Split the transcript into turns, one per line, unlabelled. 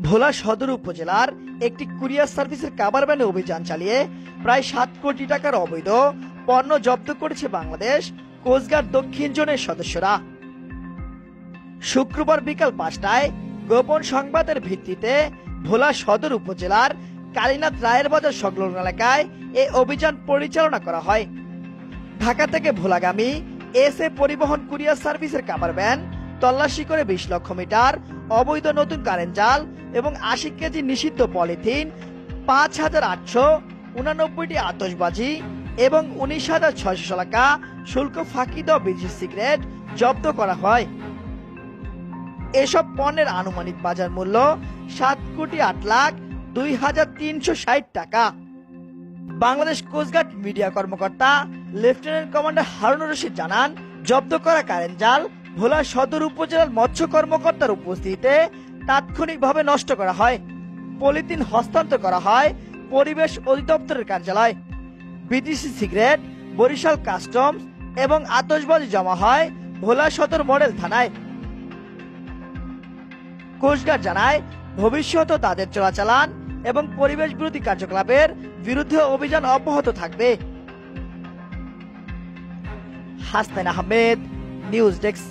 ভোলা সদর উপজেলার একটি কুরিয়ার সার্ভিসের কাভার ভ্যানে অভিযান চালিয়ে প্রায় 7 কোটি টাকার অবৈধ পণ্য জব্দ করেছে বাংলাদেশ কোস্টগার্ড দক্ষিণ জোনের সদস্যরা। শুক্রবার বিকাল 5টায় গোপন সংবাদের ভিত্তিতে ভোলা সদর উপজেলার কালীনাথ রায়ের বাজার সংলগ্ন এলাকায় এই অভিযান পরিচালনা করা হয়। ঢাকা থেকে ভোলাগামী এসএ পরিবহন কুরিয়ার সার্ভিসের কাভার ভ্যান তল্লাশি করে 20 লক্ষ মিটার অবৈধ নতুন কারেন্ট জাল এবং 80 কেজি নিষিদ্ধ পলিথিন, 5,889টি আতশবাজি এবং 19,600 টাকা শুল্ক ফাঁকি দেওয়া বিদেশি সিগারেট জব্দ করা হয়। এসব পণ্যের আনুমানিক বাজার মূল্য 7,08,02,360 টাকা। বাংলাদেশ কোস্টগার্ড মিডিয়া কর্মকর্তা লেফটেন্যান্ট কমান্ডার হারুনুর রশিদ জানান, জব্দ করা কারেন্ট জাল ভোলা সদর উপজেলার মৎস্য কর্মকর্তার উপস্থিতিতে তাৎক্ষণিকভাবে নষ্ট করা হয়। পলিথিন হস্তান্তর করা হয় পরিবেশ অধিদপ্তরের কার্যালয়। বিদেশি সিগারেট বরিশাল কাস্টমস এবং আতশবাজি জমা হয় ভোলা সদর মডেল থানায়। কোস্টগার্ড জানায়, ভবিষ্যতে তাদের চোরাচালান এবং পরিবেশ বিরোধী কার্যকলাপের বিরুদ্ধে অভিযান অব্যাহত থাকবে। Hasnain Ahmed, news desk.